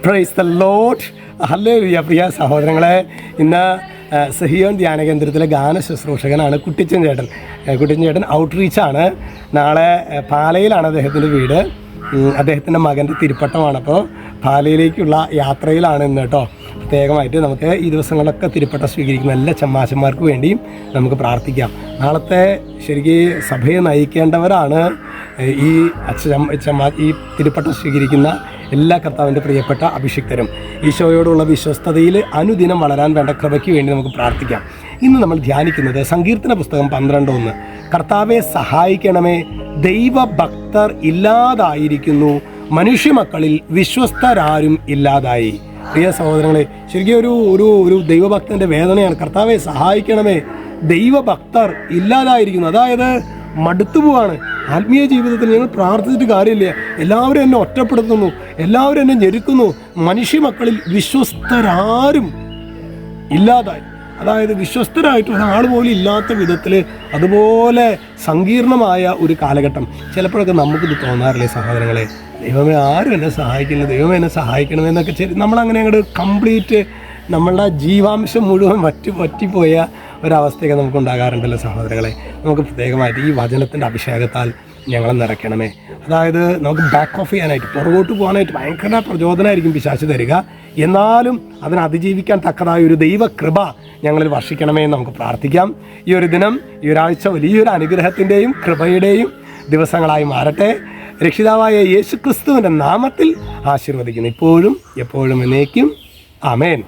Praise the Lord. Hallelujah. പ്രിയ സഹോദരങ്ങളെ, ഇന്ന് സഹിയോൻ ധ്യാന കേന്ദ്രത്തിലെ ഗാന ശുശ്രൂഷകനാണ് കുട്ടിച്ചൻ ചേട്ടൻ. കുട്ടിച്ചൻ ചേട്ടൻ ഔട്ട്റീച്ചാണ്. നാളെ പാലയിലാണ് അദ്ദേഹത്തിൻ്റെ വീട്. അദ്ദേഹത്തിൻ്റെ മകൻ്റെ തിരുപ്പട്ടമാണ്. അപ്പോൾ പാലയിലേക്കുള്ള യാത്രയിലാണ് ഇന്ന് കേട്ടോ. പ്രത്യേകമായിട്ട് നമുക്ക് ഈ ദിവസങ്ങളിലൊക്കെ തിരുപ്പട്ടം സ്വീകരിക്കുന്ന എല്ലാ ചമ്മാശന്മാർക്ക് വേണ്ടിയും നമുക്ക് പ്രാർത്ഥിക്കാം. നാളത്തെ ശരിക്കും സഭയെ നയിക്കേണ്ടവരാണ് ഈ ഈ തിരുപ്പട്ടം സ്വീകരിക്കുന്ന എല്ലാ കർത്താവിൻ്റെ പ്രിയപ്പെട്ട അഭിഷിക്തരും. ഈശോയോടുള്ള വിശ്വസ്തതയിൽ അനുദിനം വളരാൻ വേണ്ട കൃപയ്ക്ക് വേണ്ടി നമുക്ക് പ്രാർത്ഥിക്കാം. ഇന്ന് നമ്മൾ ധ്യാനിക്കുന്നത് സങ്കീർത്തന പുസ്തകം 12:1. കർത്താവെ സഹായിക്കണമേ, ദൈവഭക്തർ ഇല്ലാതായിരിക്കുന്നു, മനുഷ്യമക്കളിൽ വിശ്വസ്തരാരും ഇല്ലാതായി. പ്രിയ സഹോദരങ്ങളെ, ശരിക്കും ഒരു ദൈവഭക്തൻ്റെ വേദനയാണ്. കർത്താവെ സഹായിക്കണമേ, ദൈവഭക്തർ ഇല്ലാതായിരിക്കുന്നു. അതായത് മടുത്തു പോവാണ്. ആത്മീയ ജീവിതത്തിൽ ഞങ്ങൾ പ്രാർത്ഥിച്ചിട്ട് കാര്യമില്ല. എല്ലാവരും എന്നെ ഒറ്റപ്പെടുത്തുന്നു, എല്ലാവരും എന്നെ ഞെരുക്കുന്നു. മനുഷ്യമക്കളിൽ വിശ്വസ്തരാരും ഇല്ലാതായി. അതായത് വിശ്വസ്തരായിട്ടുള്ള ആൾ പോലും ഇല്ലാത്ത വിധത്തിൽ അതുപോലെ സങ്കീർണമായ ഒരു കാലഘട്ടം. ചിലപ്പോഴൊക്കെ നമുക്കിത് തോന്നാറില്ലേ സഹോദരങ്ങളെ, ദൈവമേ ആരും എന്നെ സഹായിക്കില്ല, ദൈവമേ എന്നെ സഹായിക്കണമെന്നൊക്കെ നമ്മളങ്ങനെ അങ്ങോട്ട് കംപ്ലീറ്റ് നമ്മളുടെ ജീവാംശം മുഴുവൻ വറ്റിപ്പോയ ഒരവസ്ഥയൊക്കെ നമുക്കുണ്ടാകാറുണ്ടല്ലോ സഹോദരങ്ങളെ. നമുക്ക് പ്രത്യേകമായിട്ട് ഈ വചനത്തിൻ്റെ അഭിഷേകത്താൽ ഞങ്ങളെ നിറയ്ക്കണമേ. അതായത് നമുക്ക് ബാക്ക് ഓഫ് ചെയ്യാനായിട്ട്, പുറകോട്ട് പോകാനായിട്ട് ഭയങ്കര പ്രചോദനമായിരിക്കും പിശാച് തരിക. എന്നാലും അതിനെ അതിജീവിക്കാൻ തക്കതായ ഒരു ദൈവകൃപ ഞങ്ങളിൽ വർഷിക്കണമേ എന്ന് നമുക്ക് പ്രാർത്ഥിക്കാം. ഈ ഒരു ദിനം, ഈ ഒരാഴ്ച വലിയൊരു അനുഗ്രഹത്തിൻ്റെയും കൃപയുടെയും ദിവസങ്ങളായി മാറട്ടെ. രക്ഷിതാവായ യേശുക്രിസ്തുവിൻ്റെ നാമത്തിൽ ആശീർവദിക്കുന്നു, ഇപ്പോഴും എപ്പോഴും എന്നേക്കും. ആമേൻ.